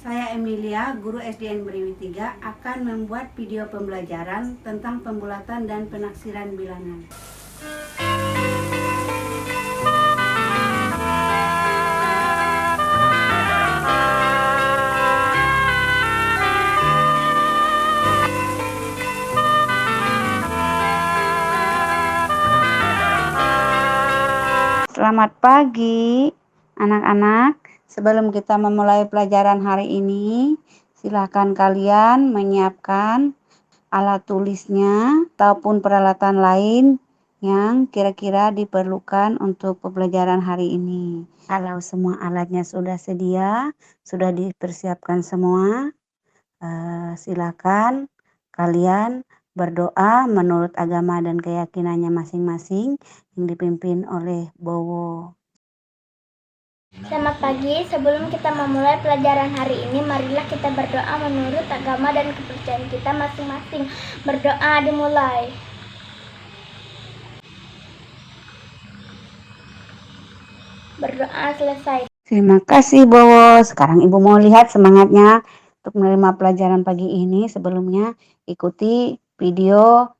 Saya Emilia, guru SDN Meriwi 3, akan membuat video pembelajaran tentang pembulatan dan penaksiran bilangan. Selamat pagi, anak-anak. Sebelum kita memulai pelajaran hari ini, silakan kalian menyiapkan alat tulisnya ataupun peralatan lain yang kira-kira diperlukan untuk pembelajaran hari ini. Kalau semua alatnya sudah sedia, sudah dipersiapkan semua, silakan kalian berdoa menurut agama dan keyakinannya masing-masing yang dipimpin oleh Bowo. Selamat pagi, sebelum kita memulai pelajaran hari ini, marilah kita berdoa menurut agama dan kepercayaan kita masing-masing. Berdoa dimulai. Berdoa selesai. Terima kasih Bowo. Sekarang Ibu mau lihat semangatnya untuk menerima pelajaran pagi ini. Sebelumnya ikuti video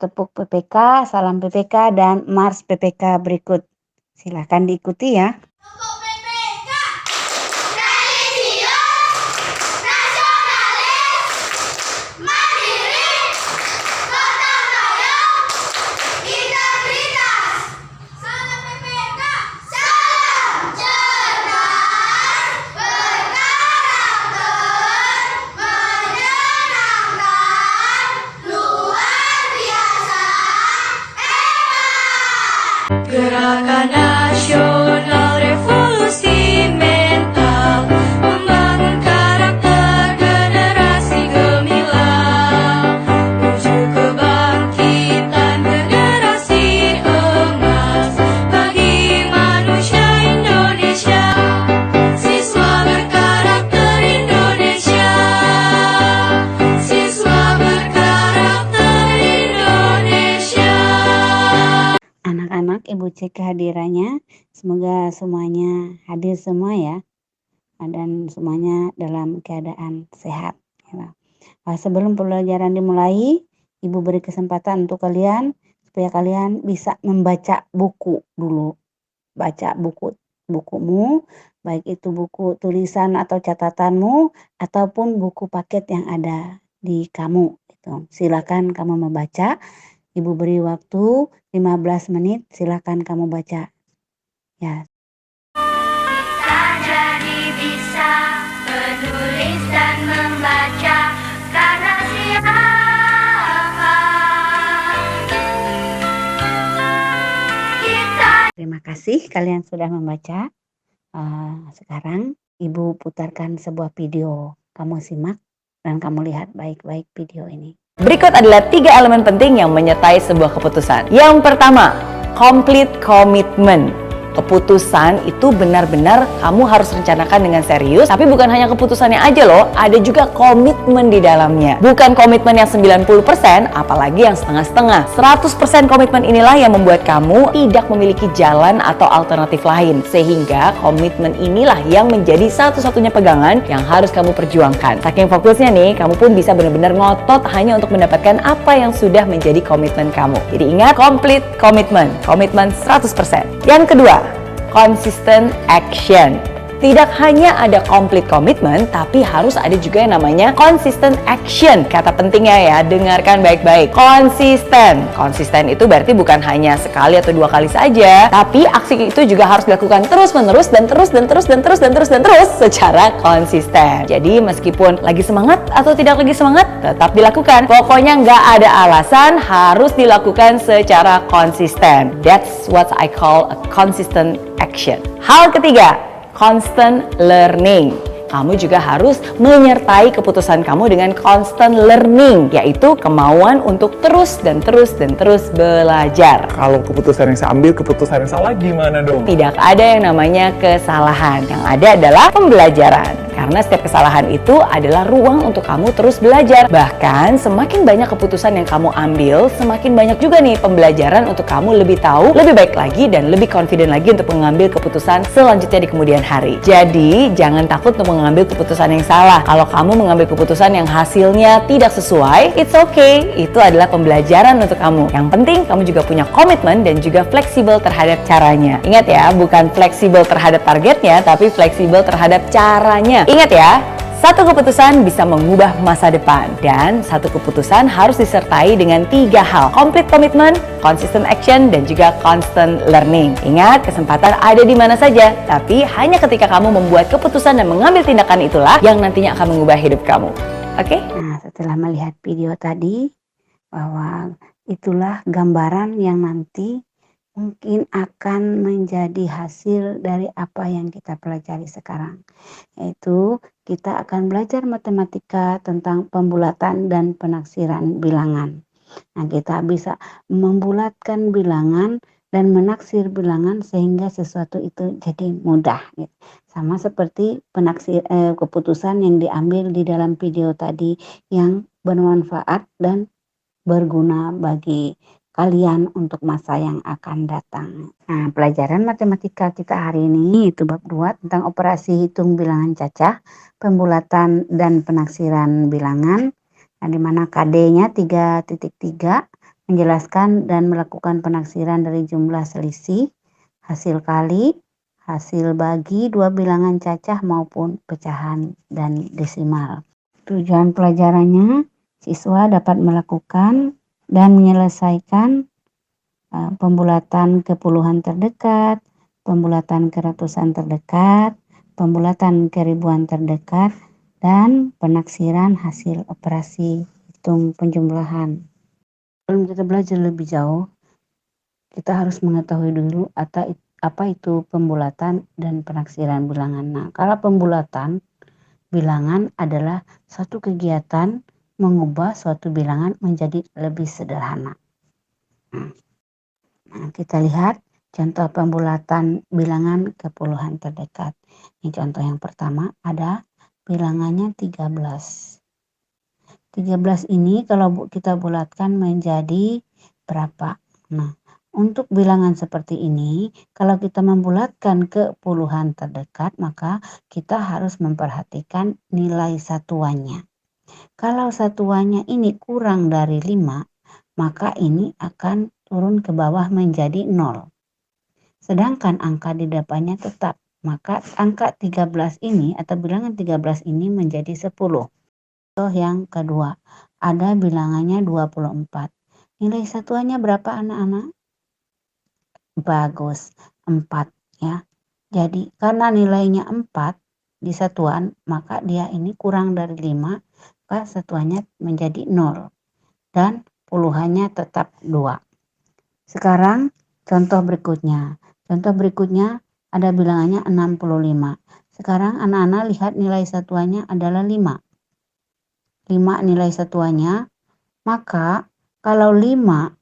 tepuk PPK, salam PPK, dan mars PPK berikut. Silahkan diikuti ya. Gerakan Nasional Revolusi Mental membangun karakter generasi gemilang menuju kebangkitan generasi emas bagi manusia Indonesia. Siswa berkarakter Indonesia, siswa berkarakter Indonesia. Anak-anak, Ibu cek kehadirannya. Semoga semuanya hadir semua ya. Dan semuanya dalam keadaan sehat. Sebelum pelajaran dimulai, Ibu beri kesempatan untuk kalian supaya kalian bisa membaca buku dulu. Baca bukumu, baik itu buku tulisan atau catatanmu ataupun buku paket yang ada di kamu. Silakan kamu membaca. Ibu beri waktu 15 menit, silakan kamu baca. Ya. Kita jadi bisa menulis dan membaca karena siapa? Kita. Terima kasih kalian sudah membaca. Sekarang Ibu putarkan sebuah video. Kamu simak dan kamu lihat baik-baik video ini. Berikut adalah 3 elemen penting yang menyertai sebuah keputusan. Yang pertama, complete commitment. Keputusan itu benar-benar kamu harus rencanakan dengan serius, tapi bukan hanya keputusannya aja loh, ada juga komitmen di dalamnya. Bukan komitmen yang 90%, apalagi yang setengah-setengah. 100% komitmen inilah yang membuat kamu tidak memiliki jalan atau alternatif lain. Sehingga komitmen inilah yang menjadi satu-satunya pegangan yang harus kamu perjuangkan. Saking fokusnya nih, kamu pun bisa benar-benar ngotot hanya untuk mendapatkan apa yang sudah menjadi komitmen kamu. Jadi ingat, complete commitment. Komitmen 100%. Yang kedua, consistent action. Tidak hanya ada complete commitment, tapi harus ada juga yang namanya consistent action. Kata pentingnya ya, dengarkan baik-baik. Konsisten. Konsisten itu berarti bukan hanya sekali atau 2 kali saja, tapi aksi itu juga harus dilakukan terus-menerus dan terus secara konsisten. Jadi meskipun lagi semangat atau tidak lagi semangat, tetap dilakukan. Pokoknya nggak ada alasan, harus dilakukan secara konsisten. That's what I call a consistent action. Hal ketiga, constant learning. Kamu juga harus menyertai keputusan kamu dengan constant learning, yaitu kemauan untuk terus belajar. Kalau keputusan yang saya ambil, keputusan yang salah gimana dong? Tidak ada yang namanya kesalahan, yang ada adalah pembelajaran. Karena setiap kesalahan itu adalah ruang untuk kamu terus belajar. Bahkan semakin banyak keputusan yang kamu ambil, semakin banyak juga nih pembelajaran untuk kamu lebih tahu, lebih baik lagi, dan lebih confident lagi untuk mengambil keputusan selanjutnya di kemudian hari. Jadi jangan takut untuk mengambil keputusan yang salah. Kalau kamu mengambil keputusan yang hasilnya tidak sesuai, it's okay. Itu adalah pembelajaran untuk kamu. Yang penting kamu juga punya komitmen dan juga fleksibel terhadap caranya. Ingat ya, bukan fleksibel terhadap targetnya, tapi fleksibel terhadap caranya. Ingat ya, satu keputusan bisa mengubah masa depan, dan satu keputusan harus disertai dengan 3 hal: complete commitment, consistent action, dan juga constant learning. Ingat, kesempatan ada di mana saja, tapi hanya ketika kamu membuat keputusan dan mengambil tindakan itulah yang nantinya akan mengubah hidup kamu. Oke? Nah, setelah melihat video tadi, bahwa itulah gambaran yang nanti mungkin akan menjadi hasil dari apa yang kita pelajari sekarang, yaitu kita akan belajar matematika tentang pembulatan dan penaksiran bilangan. Nah, kita bisa membulatkan bilangan dan menaksir bilangan sehingga sesuatu itu jadi mudah, gitu. Sama seperti keputusan yang diambil di dalam video tadi yang bermanfaat dan berguna bagi kalian untuk masa yang akan datang. Nah, pelajaran matematika kita hari ini itu bab 2 tentang operasi hitung bilangan cacah, pembulatan dan penaksiran bilangan. Nah, di mana KD-nya 3.3 menjelaskan dan melakukan penaksiran dari jumlah selisih, hasil kali, hasil bagi dua bilangan cacah maupun pecahan dan desimal. Tujuan pelajarannya, siswa dapat melakukan dan menyelesaikan pembulatan ke puluhan terdekat, pembulatan ke ratusan terdekat, pembulatan ke ribuan terdekat, dan penaksiran hasil operasi hitung penjumlahan. Sebelum kita belajar lebih jauh, kita harus mengetahui dulu apa itu pembulatan dan penaksiran bilangan. Nah, kalau pembulatan bilangan adalah suatu kegiatan mengubah suatu bilangan menjadi lebih sederhana. Nah, kita lihat contoh pembulatan bilangan ke puluhan terdekat. Ini contoh yang pertama, ada bilangannya 13. 13 ini kalau kita bulatkan menjadi berapa? Nah, untuk bilangan seperti ini, kalau kita membulatkan ke puluhan terdekat, maka kita harus memperhatikan nilai satuannya. Kalau satuannya ini kurang dari 5, maka ini akan turun ke bawah menjadi 0. Sedangkan angka di depannya tetap, maka angka 13 ini atau bilangan 13 ini menjadi 10. Contoh yang kedua, ada bilangannya 24. Nilai satuannya berapa anak-anak? Bagus, 4 ya. Jadi karena nilainya 4 di satuan, maka dia ini kurang dari 5, maka satuannya menjadi 0 dan puluhannya tetap 2. Sekarang contoh berikutnya. Contoh berikutnya ada bilangannya 65. Sekarang anak-anak lihat nilai satuannya adalah 5. 5 nilai satuannya, maka kalau 5,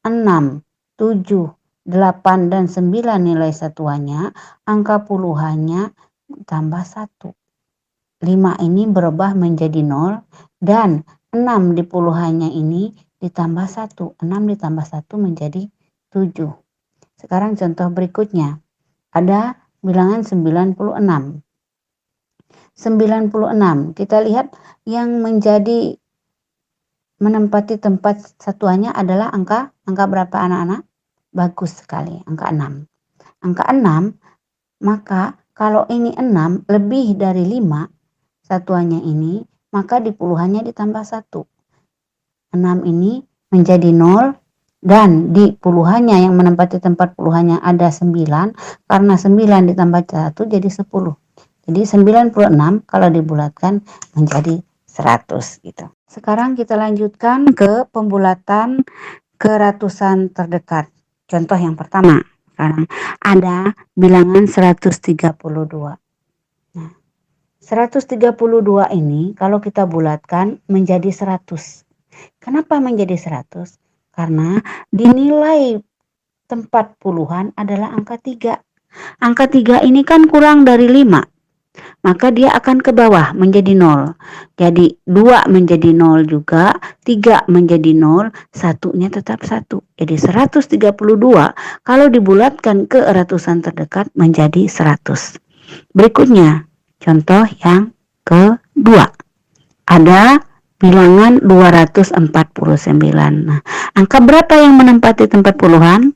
6, 7, 8 dan 9 nilai satuannya, angka puluhannya tambah 1. 5 ini berubah menjadi 0 dan 6 di puluhannya ini ditambah 1. 6 ditambah 1 menjadi 7. Sekarang contoh berikutnya. Ada bilangan 96. 96. Kita lihat yang menjadi menempati tempat satuannya adalah angka berapa anak-anak? Bagus sekali, angka 6. Angka 6, maka kalau ini 6 lebih dari 5 satuannya ini, maka di puluhannya ditambah 1. 6 ini menjadi 0 dan di puluhannya yang menempati tempat puluhannya ada 9, karena 9 ditambah 1 jadi 10. Jadi 96 kalau dibulatkan menjadi 100 gitu. Sekarang kita lanjutkan ke pembulatan ke ratusan terdekat. Contoh yang pertama, sekarang ada bilangan 132. Nah, 132 ini kalau kita bulatkan menjadi 100. Kenapa menjadi 100? Karena dinilai tempat puluhan adalah angka 3. Angka 3 ini kan kurang dari 5. maka dia akan ke bawah menjadi 0. Jadi 2 menjadi 0 juga, 3 menjadi 0, satunya tetap 1. Jadi 132 kalau dibulatkan ke ratusan terdekat menjadi 100. Berikutnya, contoh yang kedua. Ada bilangan 249. Nah, angka berapa yang menempati tempat puluhan?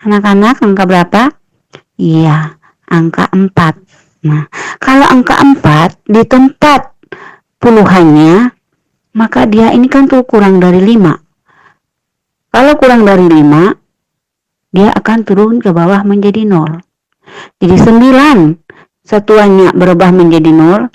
Anak-anak, angka berapa? Iya, angka 4. Nah, kalau angka 4 di tempat puluhannya, maka dia ini kan tuh kurang dari 5. Kalau kurang dari 5, dia akan turun ke bawah menjadi 0. Jadi 9 satuannya berubah menjadi 0,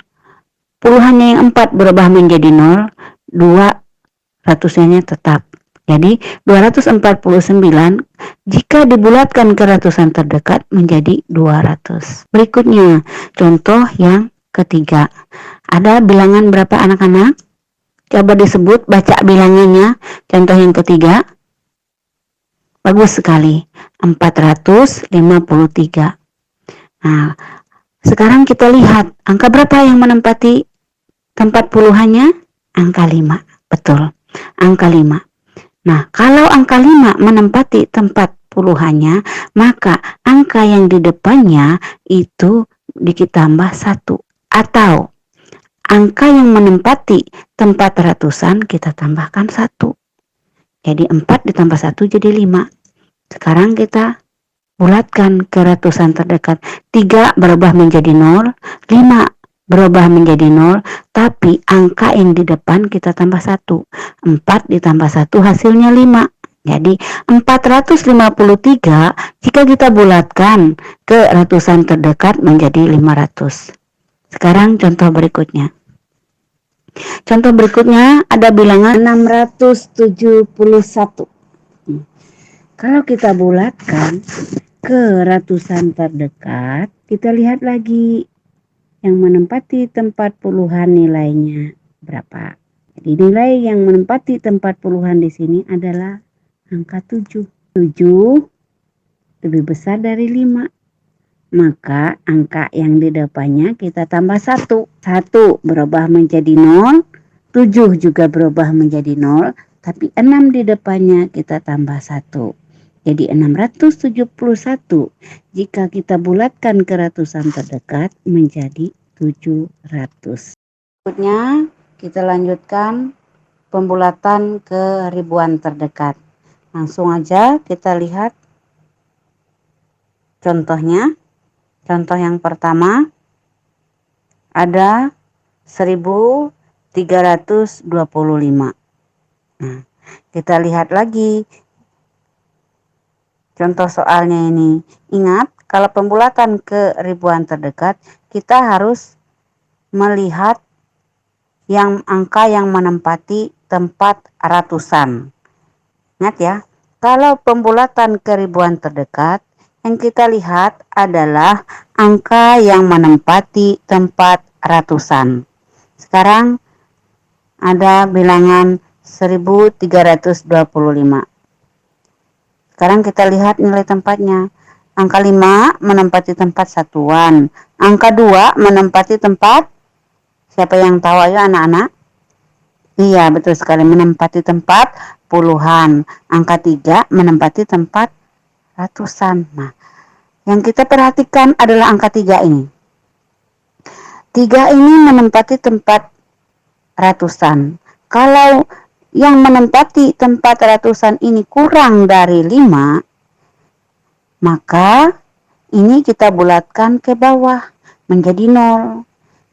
puluhannya yang 4 berubah menjadi 0, 2 ratusannya tetap. Jadi 249 jika dibulatkan ke ratusan terdekat menjadi 200. Berikutnya, contoh yang ketiga. Ada bilangan berapa anak-anak? Coba disebut, baca bilangannya. Contoh yang ketiga. Bagus sekali. 453. Nah, sekarang kita lihat angka berapa yang menempati tempat puluhannya? Angka 5. Betul. Angka 5. Nah, kalau angka 5 menempati tempat puluhannya, maka angka yang di depannya itu ditambah 1. Atau angka yang menempati tempat ratusan kita tambahkan 1. Jadi 4 ditambah 1 jadi 5. Sekarang kita bulatkan ke ratusan terdekat. 3 berubah menjadi 0, 5 berubah menjadi 0, tapi angka yang di depan kita tambah 1. 4 ditambah 1 hasilnya 5. Jadi 453 jika kita bulatkan ke ratusan terdekat menjadi 500. Sekarang contoh berikutnya. Contoh berikutnya ada bilangan 671. Kalau kita bulatkan ke ratusan terdekat, kita lihat lagi yang menempati tempat puluhan nilainya berapa. Jadi nilai yang menempati tempat puluhan di sini adalah angka 7. 7 lebih besar dari 5. Maka angka yang di depannya kita tambah 1. 1 berubah menjadi 0, 7 juga berubah menjadi 0, tapi 6 di depannya kita tambah 1. Jadi 671 jika kita bulatkan ke ratusan terdekat menjadi 700. Berikutnya kita lanjutkan pembulatan ke ribuan terdekat. Langsung aja kita lihat contohnya. Contoh yang pertama ada 1325. Nah, kita lihat lagi contoh soalnya ini. Ingat, kalau pembulatan ke ribuan terdekat, kita harus melihat yang angka yang menempati tempat ratusan. Ingat ya, kalau pembulatan ke ribuan terdekat, yang kita lihat adalah angka yang menempati tempat ratusan. Sekarang ada bilangan 1325. Sekarang kita lihat nilai tempatnya. Angka 5 menempati tempat satuan. Angka 2 menempati tempat, siapa yang tahu ayo anak-anak? Iya, betul sekali, menempati tempat puluhan. Angka 3 menempati tempat ratusan. Nah, yang kita perhatikan adalah angka 3 ini. 3 ini menempati tempat ratusan. Kalau yang menempati tempat ratusan ini kurang dari 5, maka ini kita bulatkan ke bawah menjadi 0.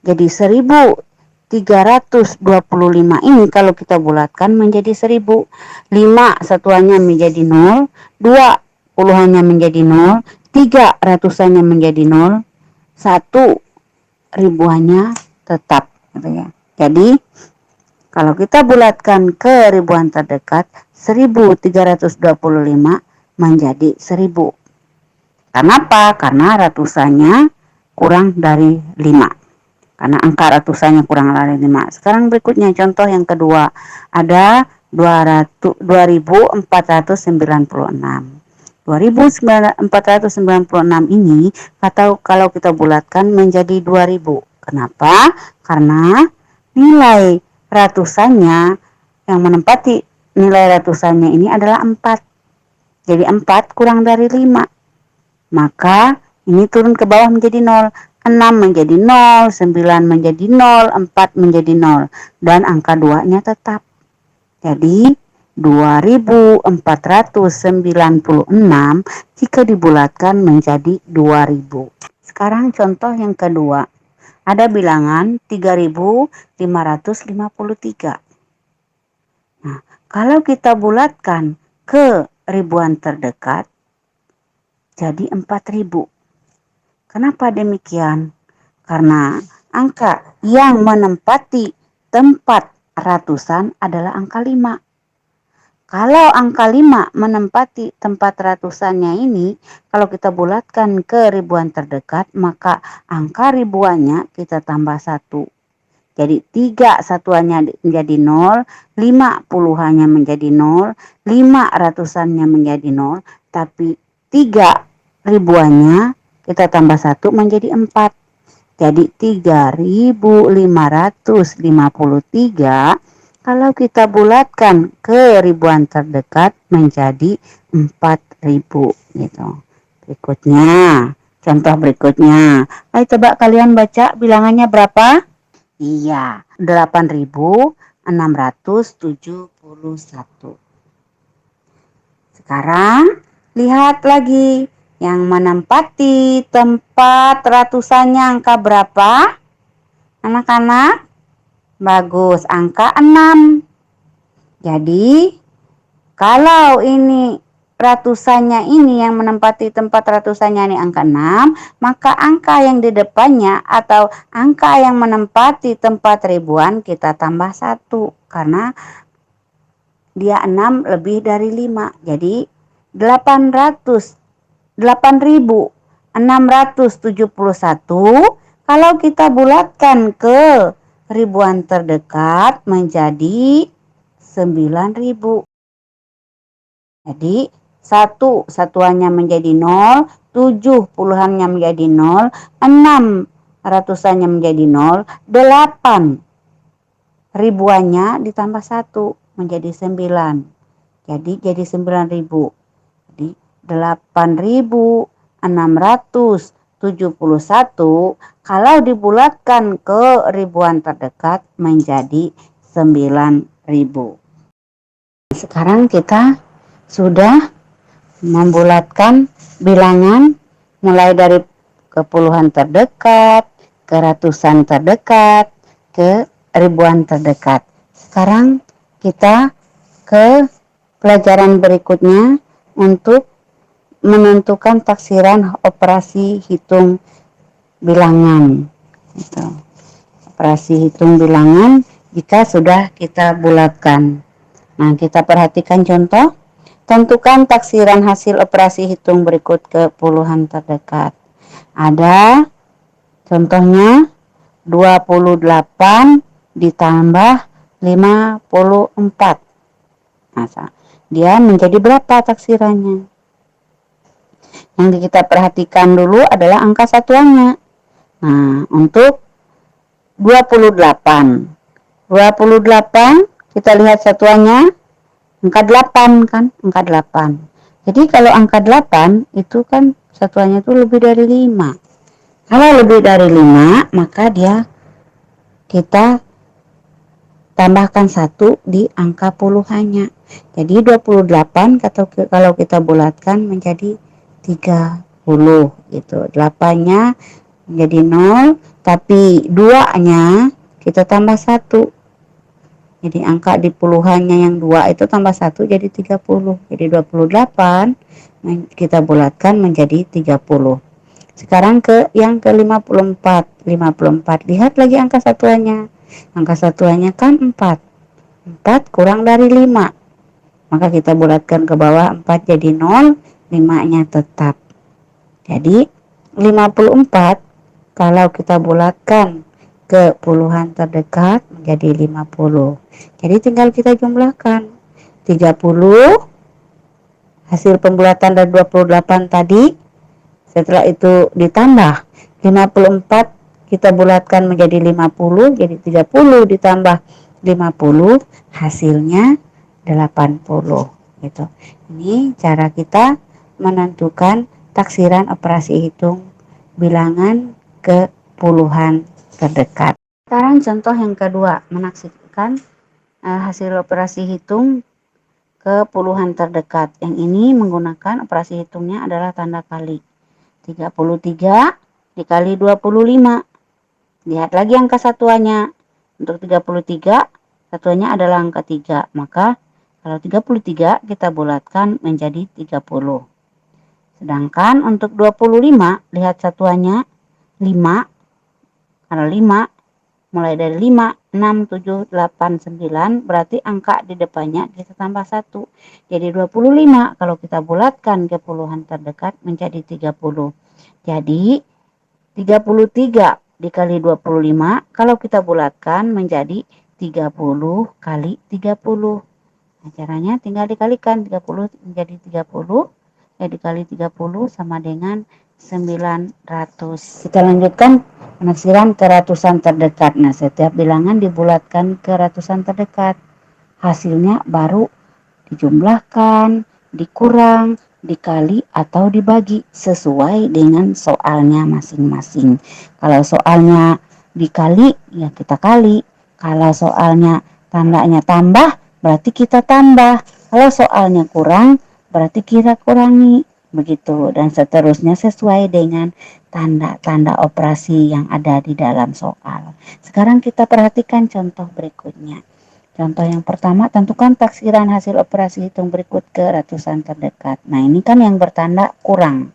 Jadi 1325 ini kalau kita bulatkan menjadi 1000. 5 satuannya menjadi 0, 2 puluhannya menjadi 0, 3 ratusannya menjadi 0, 1 ribuannya tetap gitu ya. Jadi kalau kita bulatkan ke ribuan terdekat, 1325 menjadi 1000. Kenapa? Karena ratusannya kurang dari 5. Karena angka ratusannya kurang dari 5. Sekarang berikutnya contoh yang kedua. Ada 2496. 2.496 ini kalau kita bulatkan menjadi 2.000. Kenapa? Karena nilai ratusannya yang menempati nilai ratusannya ini adalah 4. Jadi 4 kurang dari 5. Maka ini turun ke bawah menjadi 0. 6 menjadi 0, 9 menjadi 0, 4 menjadi 0. Dan angka 2-nya tetap. Jadi 2.496 jika dibulatkan menjadi 2.000. Sekarang contoh yang kedua. Ada bilangan 3.553. Nah, kalau kita bulatkan ke ribuan terdekat, jadi 4.000. Kenapa demikian? Karena angka yang menempati tempat ratusan adalah angka 5. Kalau angka 5 menempati tempat ratusannya ini, kalau kita bulatkan ke ribuan terdekat, maka angka ribuannya kita tambah 1. Jadi 3 satuannya menjadi 0, 5 puluhannya menjadi 0, 5 ratusannya menjadi 0, tapi 3 ribuannya kita tambah 1 menjadi 4. Jadi 3.553 kalau kita bulatkan ke ribuan terdekat menjadi 4.000 gitu. Berikutnya, contoh berikutnya. Ayo coba kalian baca bilangannya berapa? Iya, 8.671. Sekarang lihat lagi yang menempati tempat ratusannya angka berapa? Anak-anak? Bagus, angka 6. Jadi, kalau ini ratusannya ini yang menempati tempat ratusannya ini angka 6, maka angka yang di depannya atau angka yang menempati tempat ribuan kita tambah 1. Karena dia 6 lebih dari 5. Jadi, 8.671 kalau kita bulatkan ke ribuan terdekat menjadi 9.000. Jadi 1 satuannya menjadi 0, 7 puluhannya menjadi 0, 6 ratusannya menjadi 0, 8 ribuannya ditambah 1 menjadi 9. Jadi 9.000. Jadi 8.671 kalau dibulatkan ke ribuan terdekat menjadi 9.000. Sekarang kita sudah membulatkan bilangan mulai dari ke puluhan terdekat, ke ratusan terdekat, ke ribuan terdekat. Sekarang kita ke pelajaran berikutnya untuk menentukan taksiran operasi hitung bilangan. Gitu. Operasi hitung bilangan jika sudah kita bulatkan. Nah, kita perhatikan contoh. Tentukan taksiran hasil operasi hitung berikut ke puluhan terdekat. Ada contohnya 28 ditambah 54. Nah, dia menjadi berapa taksirannya? Yang kita perhatikan dulu adalah angka satuannya. Nah, untuk 28 kita lihat satuannya angka 8 kan, angka 8. Jadi kalau angka 8 itu kan satuannya itu lebih dari 5. Kalau lebih dari 5, maka kita tambahkan 1 di angka puluhannya. Jadi 28 kalau kita bulatkan menjadi 30 gitu. 8-nya menjadi 0, tapi 2-nya kita tambah 1. Jadi angka di puluhannya yang 2 itu tambah 1 jadi 30. Jadi 28 kita bulatkan menjadi 30. Sekarang ke yang ke 54. 54. Lihat lagi angka satuannya. Angka satuannya kan 4. 4 kurang dari 5. Maka kita bulatkan ke bawah 4 jadi 0. 5-nya tetap. Jadi 54 kalau kita bulatkan ke puluhan terdekat menjadi 50. Jadi tinggal kita jumlahkan. 30 hasil pembulatan dari 28 tadi. Setelah itu ditambah 54, kita bulatkan menjadi 50, jadi 30 ditambah 50 hasilnya 80 gitu. Ini cara kita menentukan taksiran operasi hitung bilangan ke puluhan terdekat. Sekarang contoh yang kedua, menaksirkan hasil operasi hitung ke puluhan terdekat. Yang ini menggunakan operasi hitungnya adalah tanda kali. 33 dikali 25. Lihat lagi angka satuannya. Untuk 33, satuannya adalah angka 3. Maka kalau 33 kita bulatkan menjadi 30. Sedangkan untuk 25, lihat satuannya 5. Kalau 5, mulai dari 5, 6, 7, 8, 9, berarti angka di depannya kita tambah 1. Jadi 25 kalau kita bulatkan ke puluhan terdekat menjadi 30. Jadi 33 dikali 25 kalau kita bulatkan menjadi 30 kali 30. Nah, caranya tinggal dikalikan 30 menjadi 30. Ya dikali 30 sama dengan 900. Kita lanjutkan penaksiran ke ratusan terdekat. Nah, setiap bilangan dibulatkan ke ratusan terdekat. Hasilnya baru dijumlahkan, dikurang, dikali atau dibagi sesuai dengan soalnya masing-masing. Kalau soalnya dikali, ya kita kali. Kalau soalnya tandanya tambah, berarti kita tambah. Kalau soalnya kurang, berarti kita kurangi. Begitu, dan seterusnya sesuai dengan tanda-tanda operasi yang ada di dalam soal. Sekarang kita perhatikan contoh berikutnya. Contoh yang pertama, tentukan taksiran hasil operasi hitung berikut ke ratusan terdekat. Nah, ini kan yang bertanda kurang.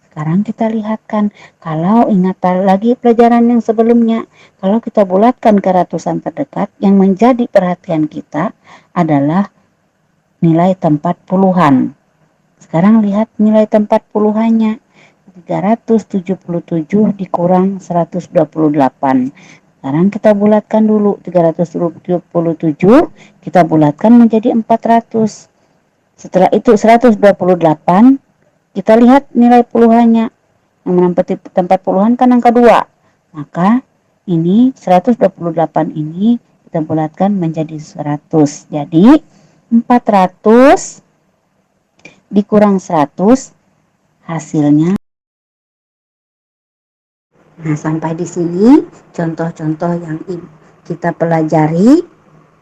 Sekarang kita lihatkan, kalau ingat lagi pelajaran yang sebelumnya, kalau kita bulatkan ke ratusan terdekat, yang menjadi perhatian kita adalah nilai tempat puluhan. Sekarang lihat nilai tempat puluhannya. 377 dikurang 128. Sekarang kita bulatkan dulu. 377 kita bulatkan menjadi 400. Setelah itu 128, kita lihat nilai puluhannya. Yang menempati tempat puluhan kan angka 2. Maka ini 128 ini kita bulatkan menjadi 100. Jadi 400 dikurang 100 hasilnya. Nah, sampai di sini contoh-contoh yang kita pelajari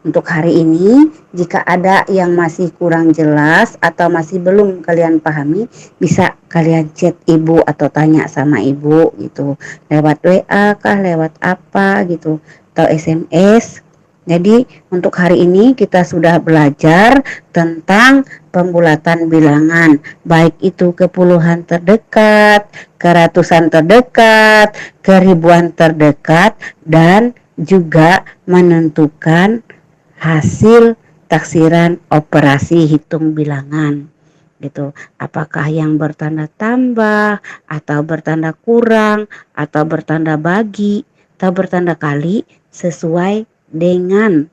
untuk hari ini. Jika ada yang masih kurang jelas atau masih belum kalian pahami, bisa kalian chat ibu atau tanya sama ibu gitu, lewat WA kah, lewat apa gitu, atau SMS. Jadi untuk hari ini kita sudah belajar tentang pembulatan bilangan, baik itu ke puluhan terdekat, ke ratusan terdekat, ke ribuan terdekat, dan juga menentukan hasil taksiran operasi hitung bilangan gitu. Apakah yang bertanda tambah atau bertanda kurang atau bertanda bagi atau bertanda kali sesuai dengan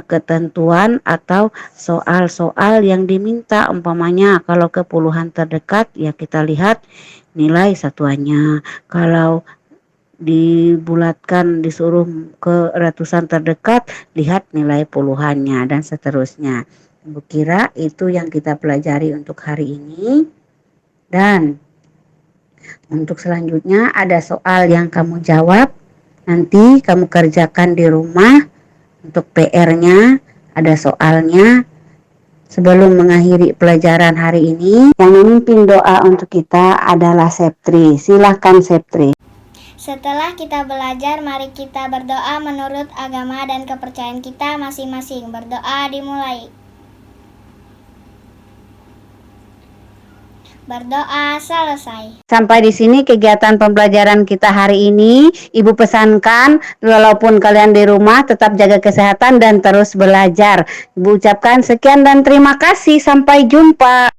ketentuan atau soal-soal yang diminta. Umpamanya kalau ke puluhan terdekat, ya kita lihat nilai satuannya. Kalau dibulatkan disuruh ke ratusan terdekat, lihat nilai puluhannya, dan seterusnya. Ibu kira itu yang kita pelajari untuk hari ini. Dan untuk selanjutnya ada soal yang kamu jawab, nanti kamu kerjakan di rumah. Untuk PR-nya ada soalnya. Sebelum mengakhiri pelajaran hari ini, yang memimpin doa untuk kita adalah Septri. Silahkan Septri. Setelah kita belajar, mari kita berdoa menurut agama dan kepercayaan kita masing-masing. Berdoa dimulai. Berdoa selesai. Sampai di sini kegiatan pembelajaran kita hari ini. Ibu pesankan, walaupun kalian di rumah, tetap jaga kesehatan dan terus belajar. Ibu ucapkan sekian dan terima kasih. Sampai jumpa.